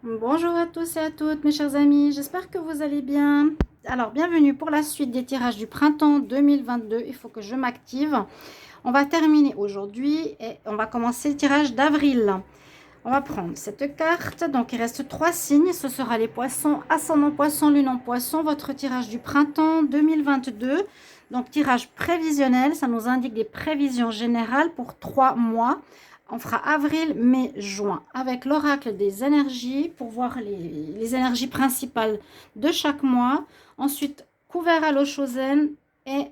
Bonjour à tous et à toutes mes chers amis, j'espère que vous allez bien. Alors bienvenue pour la suite des tirages du printemps 2022, il faut que je m'active. On va terminer aujourd'hui et on va commencer le tirage d'avril. On va prendre cette carte, donc il reste 3 signes, ce sera les poissons, ascendant poisson, lune en poisson, votre tirage du printemps 2022. Donc tirage prévisionnel, ça nous indique des prévisions générales pour 3 mois. On fera avril, mai, juin avec l'oracle des énergies pour voir les énergies principales de chaque mois. Ensuite, couvert à l'eau chauzaine et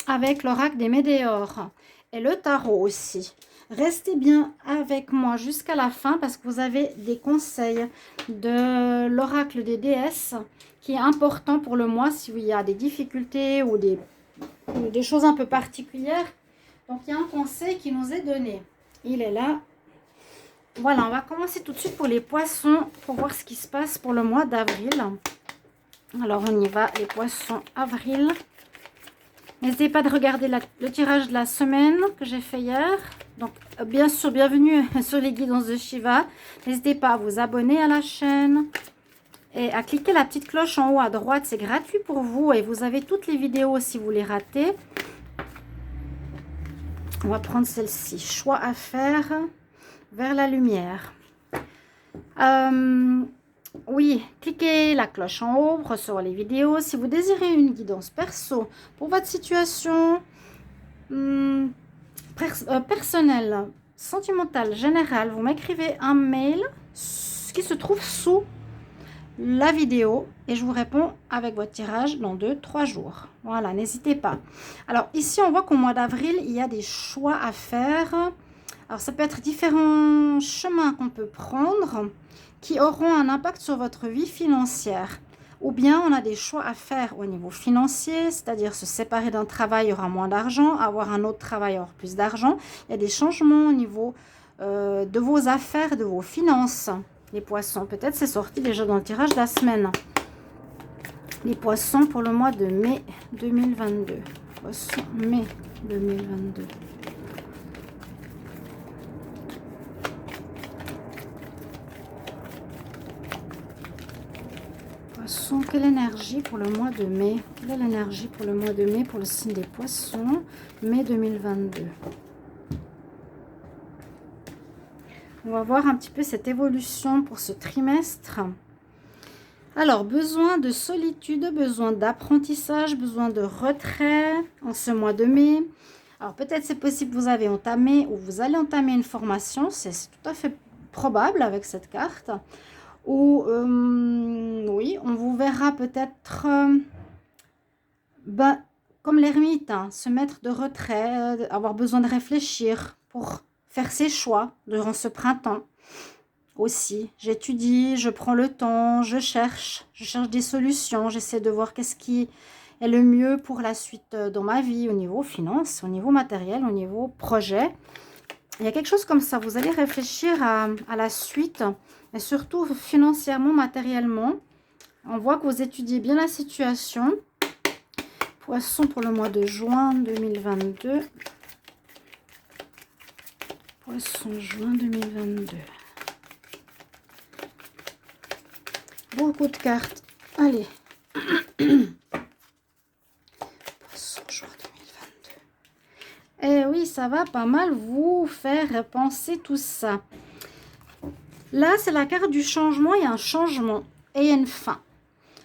avec l'oracle des météores et le tarot aussi. Restez bien avec moi jusqu'à la fin parce que vous avez des conseils de l'oracle des déesses qui est important pour le mois si il y a des difficultés ou des choses un peu particulières. Donc il y a un conseil qui nous est donné. Il est là. Voilà, on va commencer tout de suite pour les poissons pour voir ce qui se passe pour le mois d'avril. Alors on y va, les poissons avril. N'hésitez pas de regarder le tirage de la semaine que j'ai fait hier. Donc bien sûr, bienvenue sur les guidances de Shiva. N'hésitez pas à vous abonner à la chaîne et à cliquer la petite cloche en haut à droite. C'est gratuit pour vous et vous avez toutes les vidéos si vous les ratez. On va prendre celle-ci. Choix à faire vers la lumière. Oui, cliquez la cloche en haut pour recevoir les vidéos. Si vous désirez une guidance perso pour votre situation personnelle, sentimentale, générale, vous m'écrivez un mail qui se trouve sous la vidéo et je vous réponds avec votre tirage dans 2-3 jours. Voilà, n'hésitez pas. Alors ici, on voit qu'au mois d'avril, il y a des choix à faire. Alors ça peut être différents chemins qu'on peut prendre qui auront un impact sur votre vie financière. Ou bien on a des choix à faire au niveau financier, c'est-à-dire se séparer d'un travail, il y aura moins d'argent, avoir un autre travail, avoir plus d'argent. Il y a des changements au niveau de vos affaires, de vos finances. Les poissons, peut-être c'est sorti déjà dans le tirage de la semaine. Les poissons pour le mois de mai 2022. Poissons, mai 2022. Poissons, quelle énergie pour le mois de mai? Quelle est l'énergie pour le mois de mai pour le signe des poissons? Mai 2022. On va voir un petit peu cette évolution pour ce trimestre. Alors, besoin de solitude, besoin d'apprentissage, besoin de retrait en ce mois de mai. Alors, peut-être c'est possible que vous avez entamé ou vous allez entamer une formation. C'est tout à fait probable avec cette carte. Ou, oui, on vous verra peut-être, comme l'ermite, hein, se mettre de retrait, avoir besoin de réfléchir pour faire ses choix durant ce printemps. Aussi, j'étudie, je prends le temps, je cherche des solutions, j'essaie de voir qu'est-ce qui est le mieux pour la suite dans ma vie, au niveau finance, au niveau matériel, au niveau projet. Il y a quelque chose comme ça, vous allez réfléchir à la suite, et surtout financièrement, matériellement. On voit que vous étudiez bien la situation. Poisson pour le mois de juin 2022. Poisson, juin 2022. Beaucoup de cartes. Allez. Poisson, juin 2022. Eh oui, ça va pas mal vous faire penser tout ça. Là, c'est la carte du changement. Il y a un changement et il y a une fin.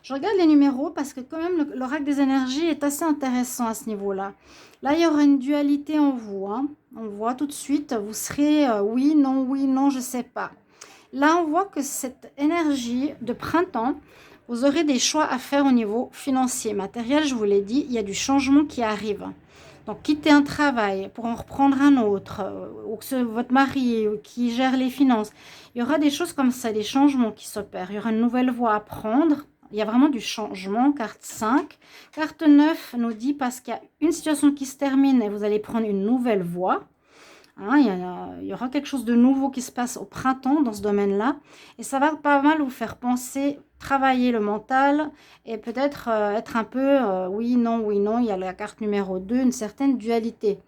Je regarde les numéros parce que quand même, l'oracle des énergies est assez intéressant à ce niveau-là. Là, il y aura une dualité en vous. Hein. On voit tout de suite, vous serez oui, non, je sais pas. Là, on voit que cette énergie de printemps, vous aurez des choix à faire au niveau financier, matériel, je vous l'ai dit, il y a du changement qui arrive. Donc, quitter un travail pour en reprendre un autre, ou que votre mari qui gère les finances. Il y aura des choses comme ça, des changements qui s'opèrent. Il y aura une nouvelle voie à prendre. Il y a vraiment du changement, carte 5. Carte 9 nous dit parce qu'il y a une situation qui se termine et vous allez prendre une nouvelle voie. Hein, il y aura quelque chose de nouveau qui se passe au printemps dans ce domaine-là. Et ça va pas mal vous faire penser, travailler le mental et peut-être être un peu oui, non. Il y a la carte numéro 2, une certaine dualité.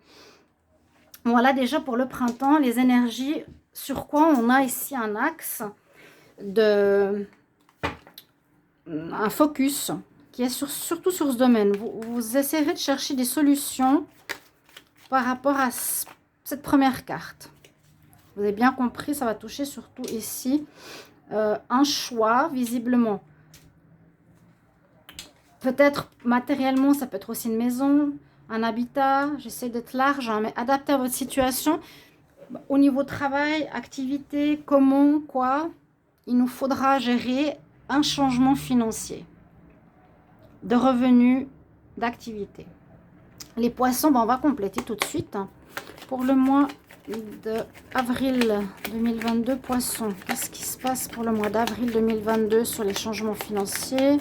Voilà déjà pour le printemps, les énergies, sur quoi on a ici un axe. un focus qui est surtout sur ce domaine. Vous essayerez de chercher des solutions par rapport à cette première carte. Vous avez bien compris, ça va toucher surtout ici un choix, visiblement. Peut-être matériellement, ça peut être aussi une maison, un habitat. J'essaie d'être large, hein, mais adapté à votre situation. Au niveau travail, activité, comment, quoi, il nous faudra gérer un changement financier, de revenus, d'activité. Les poissons, ben, on va compléter tout de suite. Hein. Pour le mois d'avril 2022, poissons, qu'est-ce qui se passe pour le mois d'avril 2022 sur les changements financiers?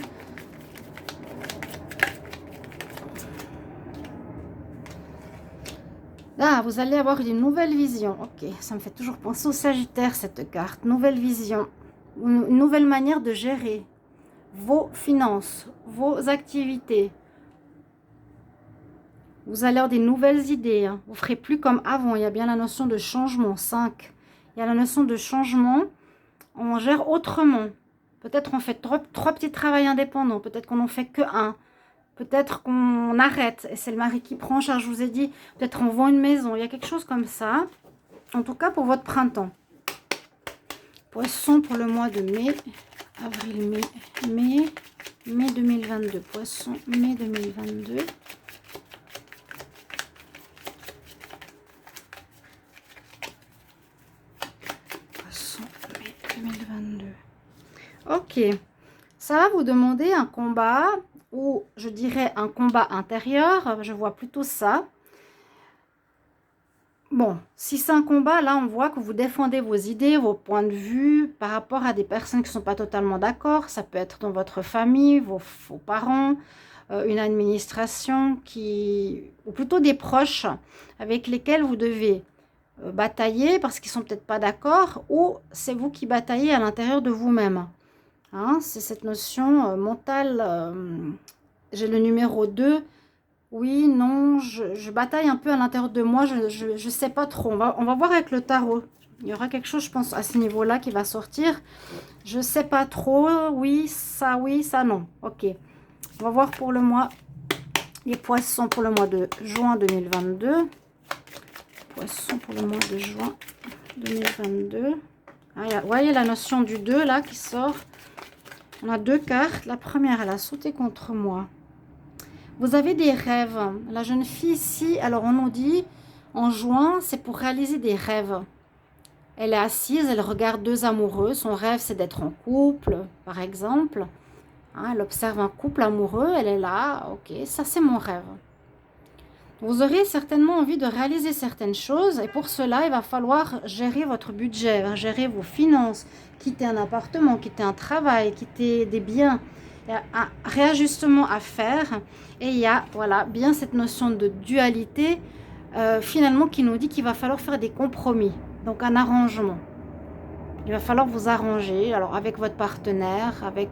Ah, vous allez avoir une nouvelle vision. Ok, ça me fait toujours penser au Sagittaire, cette carte. Nouvelle vision, une nouvelle manière de gérer vos finances, vos activités. Vous allez avoir des nouvelles idées. Hein. Vous ne ferez plus comme avant. Il y a bien la notion de changement. 5. Il y a la notion de changement. On gère autrement. Peut-être on fait trois petits travails indépendants. Peut-être qu'on n'en fait que un. Peut-être qu'on arrête, et c'est le mari qui prend en charge, je vous ai dit. Peut-être on vend une maison, il y a quelque chose comme ça. En tout cas, pour votre printemps. Poisson pour le mois de mai, avril, mai 2022. Poisson, mai 2022. Poisson, mai 2022. Ok. Ça va vous demander un combat... ou je dirais un combat intérieur, je vois plutôt ça. Bon, si c'est un combat, là on voit que vous défendez vos idées, vos points de vue par rapport à des personnes qui ne sont pas totalement d'accord. Ça peut être dans votre famille, vos parents, une administration ou plutôt des proches avec lesquels vous devez batailler parce qu'ils ne sont peut-être pas d'accord, ou c'est vous qui bataillez à l'intérieur de vous-même. Hein, c'est cette notion mentale. J'ai le numéro 2. Oui, non, je bataille un peu à l'intérieur de moi. Je sais pas trop. On va voir avec le tarot. Il y aura quelque chose, je pense, à ce niveau-là qui va sortir. Je sais pas trop. Oui, ça, non. Ok. On va voir pour le mois. Les poissons pour le mois de juin 2022. Poissons pour le mois de juin 2022. Ah, vous voyez la notion du 2 là qui sort. On a 2 cartes. La première, elle a sauté contre moi. Vous avez des rêves. La jeune fille ici, alors on nous dit, en juin, c'est pour réaliser des rêves. Elle est assise, elle regarde 2 amoureux. Son rêve, c'est d'être en couple, par exemple. Hein, elle observe un couple amoureux, elle est là. Ok, ça c'est mon rêve. Vous aurez certainement envie de réaliser certaines choses et pour cela, il va falloir gérer votre budget, gérer vos finances, quitter un appartement, quitter un travail, quitter des biens. Il y a un réajustement à faire et il y a voilà, bien cette notion de dualité finalement qui nous dit qu'il va falloir faire des compromis, donc un arrangement. Il va falloir vous arranger alors avec votre partenaire, avec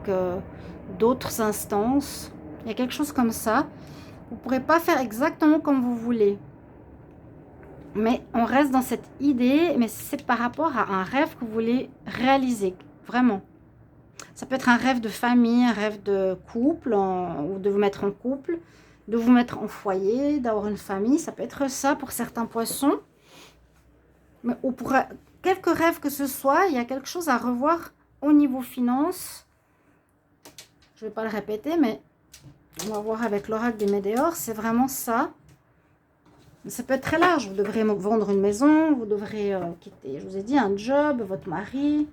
d'autres instances. Il y a quelque chose comme ça. Vous ne pourrez pas faire exactement comme vous voulez. Mais on reste dans cette idée, mais c'est par rapport à un rêve que vous voulez réaliser, vraiment. Ça peut être un rêve de famille, un rêve de couple, ou de vous mettre en couple, de vous mettre en foyer, d'avoir une famille. Ça peut être ça pour certains poissons. Mais ou pour quelques rêves que ce soit, il y a quelque chose à revoir au niveau finance. Je ne vais pas le répéter, mais on va voir avec l'oracle des Médéors, c'est vraiment ça. Ça peut être très large. Vous devrez vendre une maison, vous devrez quitter, je vous ai dit, un job, votre mari.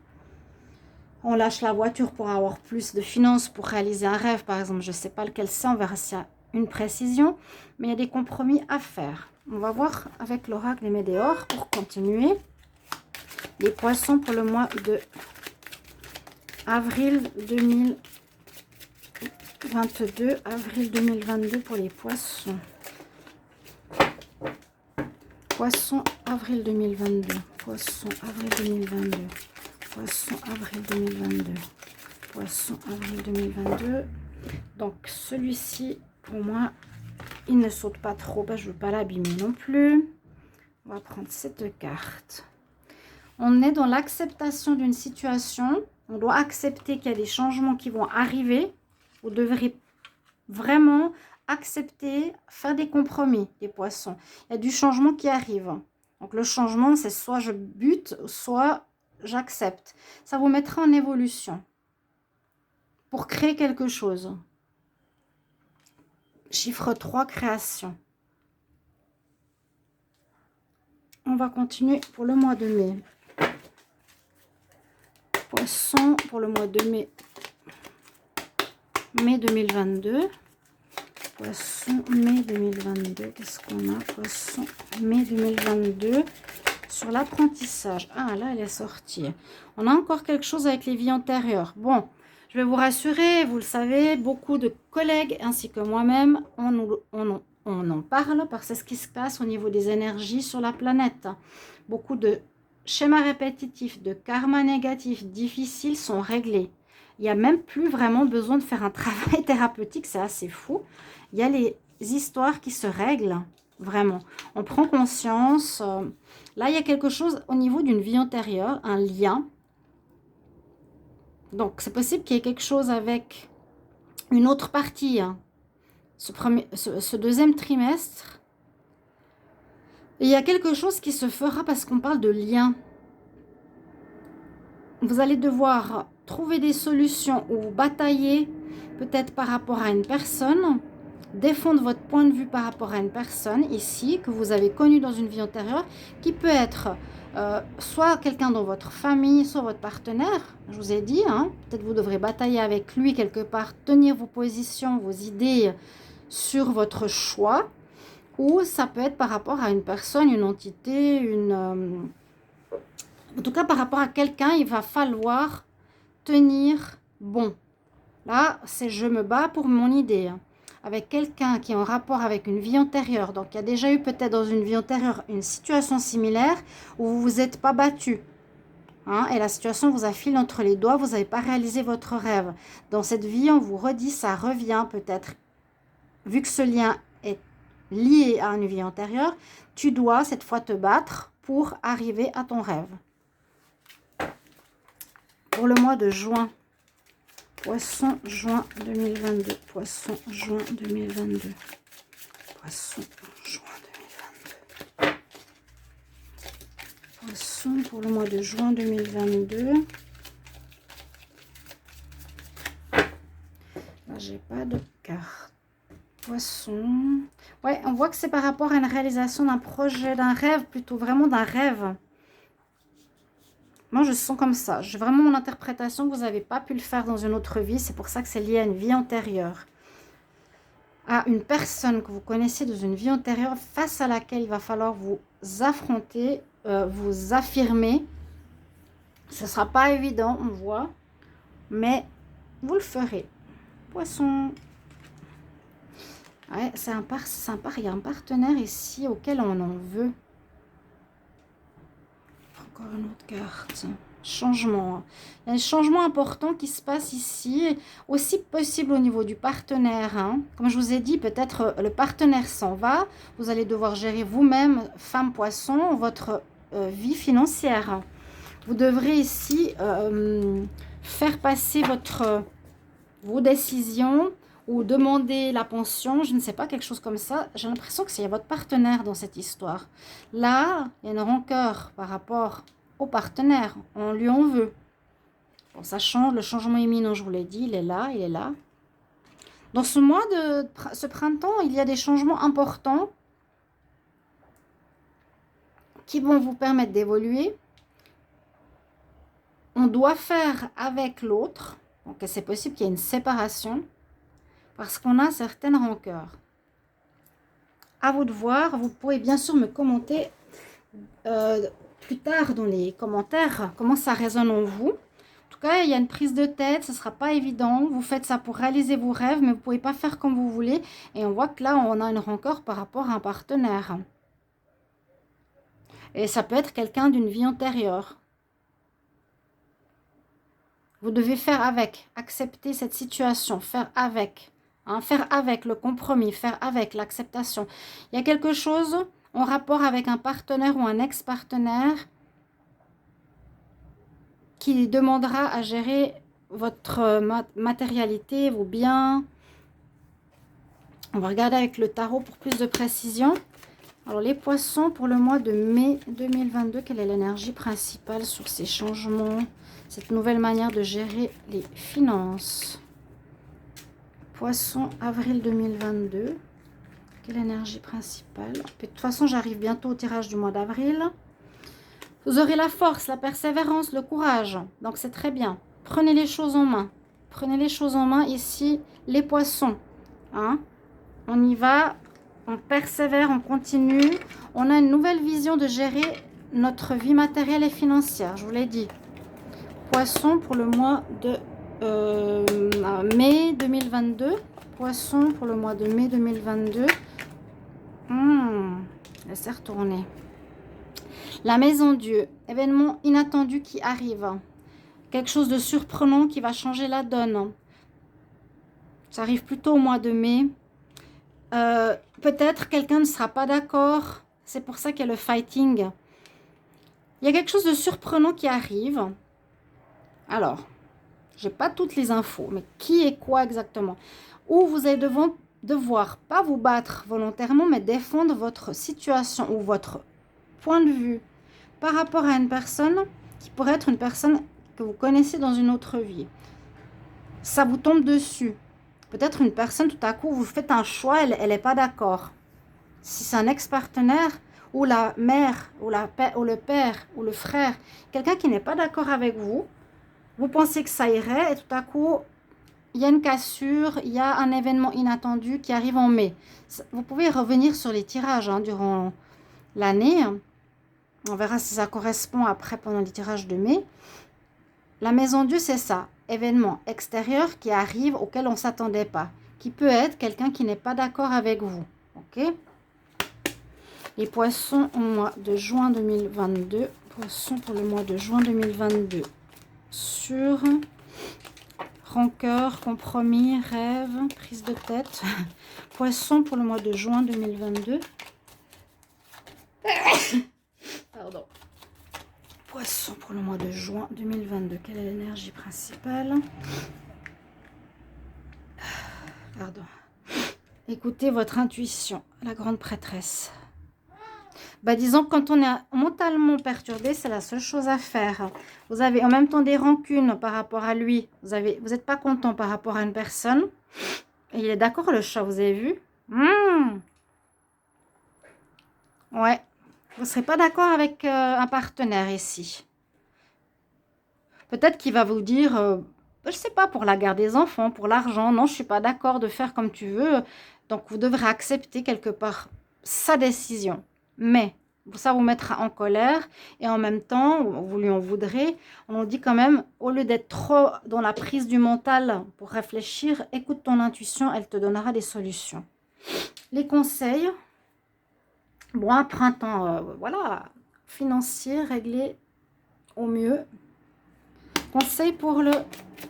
On lâche la voiture pour avoir plus de finances, pour réaliser un rêve, par exemple. Je ne sais pas lequel c'est, on verra s'il y a une précision. Mais il y a des compromis à faire. On va voir avec l'oracle des Médéors pour continuer. Les poissons pour le mois de avril 2022. Avril 2022 pour les poissons. Poisson, avril 2022. Poisson, avril 2022. Poisson, avril 2022. Poisson, avril 2022. Donc, celui-ci, pour moi, il ne saute pas trop. Je ne veux pas l'abîmer non plus. On va prendre cette carte. On est dans l'acceptation d'une situation. On doit accepter qu'il y a des changements qui vont arriver. Vous devrez vraiment accepter, faire des compromis, les poissons. Il y a du changement qui arrive. Donc le changement, c'est soit je bute, soit j'accepte. Ça vous mettra en évolution pour créer quelque chose. Chiffre 3, création. On va continuer pour le mois de mai. Poisson pour le mois de mai. Mai 2022. Poisson, mai 2022. Qu'est-ce qu'on a? Poisson, mai 2022. Sur l'apprentissage. Ah, là, elle est sortie. On a encore quelque chose avec les vies antérieures. Bon, je vais vous rassurer. Vous le savez, beaucoup de collègues ainsi que moi-même, on en parle parce que c'est ce qui se passe au niveau des énergies sur la planète. Beaucoup de schémas répétitifs, de karma négatifs difficiles sont réglés. Il n'y a même plus vraiment besoin de faire un travail thérapeutique, c'est assez fou. Il y a les histoires qui se règlent, vraiment. On prend conscience. Là, il y a quelque chose au niveau d'une vie antérieure, un lien. Donc, c'est possible qu'il y ait quelque chose avec une autre partie. Hein. Ce deuxième trimestre, il y a quelque chose qui se fera parce qu'on parle de lien. Vous allez devoir trouver des solutions ou batailler peut-être par rapport à une personne, défendre votre point de vue par rapport à une personne ici que vous avez connue dans une vie antérieure, qui peut être soit quelqu'un dans votre famille, soit votre partenaire. Je vous ai dit, hein, peut-être vous devrez batailler avec lui quelque part, tenir vos positions, vos idées sur votre choix, ou ça peut être par rapport à une personne, une entité, en tout cas par rapport à quelqu'un. Il va falloir tenir bon. Là, c'est je me bats pour mon idée. Hein. Avec quelqu'un qui est en rapport avec une vie antérieure. Donc, il y a déjà eu peut-être dans une vie antérieure une situation similaire où vous ne vous êtes pas battu. Hein, et la situation vous a filé entre les doigts, vous n'avez pas réalisé votre rêve. Dans cette vie, on vous redit, ça revient peut-être. Vu que ce lien est lié à une vie antérieure, tu dois cette fois te battre pour arriver à ton rêve. Pour le mois de juin. Poisson, juin 2022. Poisson, juin 2022. Poisson, juin 2022. Poisson pour le mois de juin 2022. Là, j'ai pas de carte. Poisson. Ouais, on voit que c'est par rapport à une réalisation d'un projet, d'un rêve, plutôt vraiment d'un rêve. Moi, je sens comme ça. J'ai vraiment mon interprétation que vous n'avez pas pu le faire dans une autre vie. C'est pour ça que c'est lié à une vie antérieure. À une personne que vous connaissez dans une vie antérieure face à laquelle il va falloir vous affronter, vous affirmer. Ce ne sera pas évident, on voit. Mais vous le ferez. Poisson. Ouais, il y a un partenaire ici auquel on en veut. Encore une autre carte. Changement. Il y a un changement important qui se passe ici. Aussi possible au niveau du partenaire. Hein. Comme je vous ai dit, peut-être le partenaire s'en va. Vous allez devoir gérer vous-même, femme poisson, votre vie financière. Vous devrez ici faire passer vos décisions ou demander la pension, je ne sais pas, quelque chose comme ça. J'ai l'impression que c'est votre partenaire dans cette histoire. Là, il y a une rancœur par rapport au partenaire. On lui en veut. Bon, ça change, le changement imminent, je vous l'ai dit, il est là, il est là. Dans ce mois ce printemps, il y a des changements importants qui vont vous permettre d'évoluer. On doit faire avec l'autre. Donc, c'est possible qu'il y ait une séparation. Parce qu'on a certaines rancœurs. À vous de voir. Vous pouvez bien sûr me commenter plus tard dans les commentaires comment ça résonne en vous. En tout cas, il y a une prise de tête. Ce ne sera pas évident. Vous faites ça pour réaliser vos rêves, mais vous ne pouvez pas faire comme vous voulez. Et on voit que là, on a une rancœur par rapport à un partenaire. Et ça peut être quelqu'un d'une vie antérieure. Vous devez faire avec. Accepter cette situation. Faire avec. Hein, faire avec le compromis, faire avec l'acceptation. Il y a quelque chose en rapport avec un partenaire ou un ex-partenaire qui demandera à gérer votre matérialité, vos biens. On va regarder avec le tarot pour plus de précision. Alors, les poissons, pour le mois de mai 2022, quelle est l'énergie principale sur ces changements, cette nouvelle manière de gérer les finances? Poissons, avril 2022. Quelle énergie principale? De toute façon, j'arrive bientôt au tirage du mois d'avril. Vous aurez la force, la persévérance, le courage. Donc, c'est très bien. Prenez les choses en main. Prenez les choses en main ici, les poissons. Hein? On y va. On persévère, on continue. On a une nouvelle vision de gérer notre vie matérielle et financière. Je vous l'ai dit. Poisson pour le mois de mai 2022. Poisson pour le mois de mai 2022. Laissez retourner. La maison Dieu. Événement inattendu qui arrive. Quelque chose de surprenant qui va changer la donne. Ça arrive plutôt au mois de mai. Peut-être quelqu'un ne sera pas d'accord. C'est pour ça qu'il y a le fighting. Il y a quelque chose de surprenant qui arrive. Alors, je n'ai pas toutes les infos, mais qui et quoi exactement? Ou vous allez devoir, pas vous battre volontairement, mais défendre votre situation ou votre point de vue par rapport à une personne qui pourrait être une personne que vous connaissez dans une autre vie. Ça vous tombe dessus. Peut-être une personne, tout à coup, vous faites un choix, elle n'est pas d'accord. Si c'est un ex-partenaire, ou la mère, ou le père, ou le frère, quelqu'un qui n'est pas d'accord avec vous, vous pensez que ça irait, et tout à coup, il y a une cassure, il y a un événement inattendu qui arrive en mai. Vous pouvez revenir sur les tirages durant l'année. On verra si ça correspond après pendant les tirages de mai. La maison Dieu, c'est ça. Événement extérieur qui arrive auquel on ne s'attendait pas. Qui peut être quelqu'un qui n'est pas d'accord avec vous. Ok? Les poissons au mois de juin 2022. Poissons pour le mois de juin 2022. Sur rancœur, compromis, rêve, prise de tête. Poissons pour le mois de juin 2022. Pardon. Poisson pour le mois de juin 2022. Quelle est l'énergie principale? Pardon. Écoutez votre intuition, la grande prêtresse. Disons que quand on est mentalement perturbé, c'est la seule chose à faire. Vous avez en même temps des rancunes par rapport à lui. Vous n'êtes pas content par rapport à une personne. Et il est d'accord, le chat, vous avez vu? Ouais. Vous ne serez pas d'accord avec un partenaire ici. Peut-être qu'il va vous dire, je ne sais pas, pour la garde des enfants, pour l'argent. Non, je ne suis pas d'accord de faire comme tu veux. Donc, vous devrez accepter quelque part sa décision. Mais ça vous mettra en colère. Et en même temps, vous lui en voudrez. On dit quand même, au lieu d'être trop dans la prise du mental pour réfléchir, écoute ton intuition, elle te donnera des solutions. Les conseils... Bon, un printemps, voilà, financier, réglé au mieux. Conseil pour le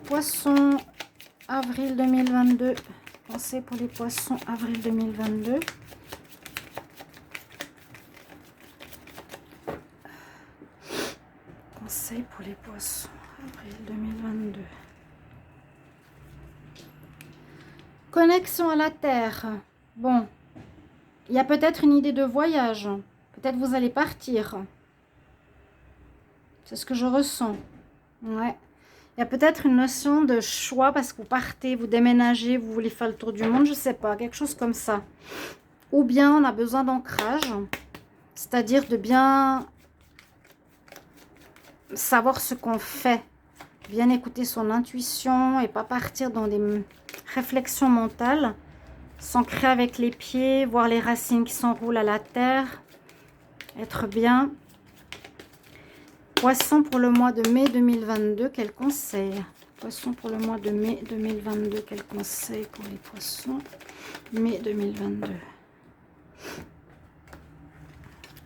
poisson, avril 2022. Conseil pour les poissons, avril 2022. Conseil pour les poissons, avril 2022. Connexion à la terre. Bon. Il y a peut-être une idée de voyage. Peut-être vous allez partir. C'est ce que je ressens. Ouais. Il y a peut-être une notion de choix parce que vous partez, vous déménagez, vous voulez faire le tour du monde, je ne sais pas, quelque chose comme ça. Ou bien on a besoin d'ancrage, c'est-à-dire de bien savoir ce qu'on fait. Bien écouter son intuition et pas partir dans des réflexions mentales. S'ancrer avec les pieds, voir les racines qui s'enroulent à la terre. Être bien. Poisson pour le mois de mai 2022, quel conseil? Poisson pour le mois de mai 2022, quel conseil pour les poissons? Mai 2022.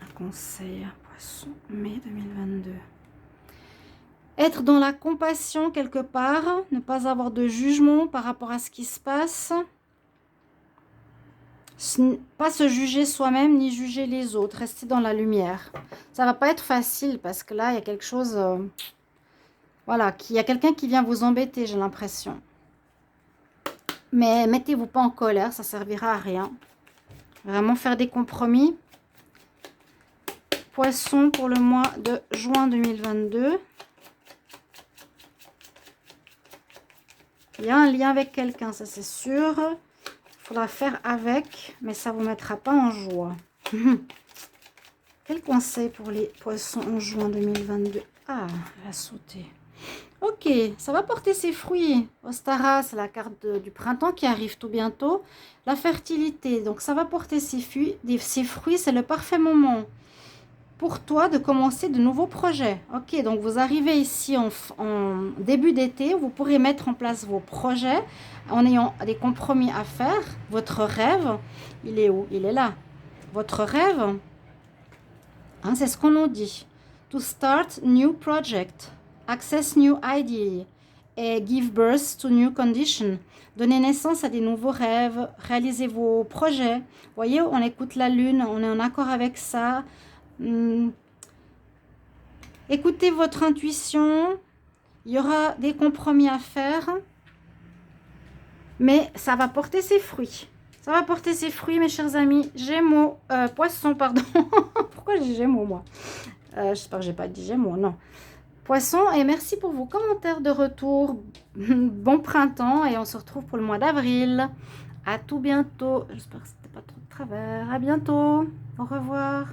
Un conseil, poisson, mai 2022. Être dans la compassion quelque part, ne pas avoir de jugement par rapport à ce qui se passe. Pas se juger soi-même ni juger les autres, rester dans la lumière. Ça va pas être facile parce que là il y a quelque chose, Voilà, qu'il y a quelqu'un qui vient vous embêter, j'ai l'impression. Mais mettez-vous pas en colère, ça servira à rien. Vraiment faire des compromis. Poisson pour le mois de juin 2022. Il y a un lien avec quelqu'un, ça c'est sûr. Il faudra faire avec, mais ça ne vous mettra pas en joie. Quel conseil pour les poissons en juin 2022? Ah, elle a sauté. Ok, ça va porter ses fruits. Ostara, c'est la carte du printemps qui arrive tout bientôt. La fertilité, donc ça va porter ses fruits, c'est le parfait moment pour toi de commencer de nouveaux projets. Ok, donc vous arrivez ici en début d'été, vous pourrez mettre en place vos projets en ayant des compromis à faire. Votre rêve, il est où? Il est là. Votre rêve, hein, c'est ce qu'on nous dit. To start new project, access new idea et give birth to new conditions. Donnez naissance à des nouveaux rêves, réalisez vos projets. Vous voyez, on écoute la lune, on est en accord avec ça. Écoutez votre intuition. Il y aura des compromis à faire, mais ça va porter ses fruits. Ça va porter ses fruits, mes chers amis. Gémeaux, poisson, pardon. Pourquoi j'ai Gémeaux, moi? J'espère que j'ai pas dit Gémeaux, non. Poisson, et merci pour vos commentaires de retour. Bon printemps, et on se retrouve pour le mois d'avril. À tout bientôt. J'espère que c'était pas trop de travers. À bientôt. Au revoir.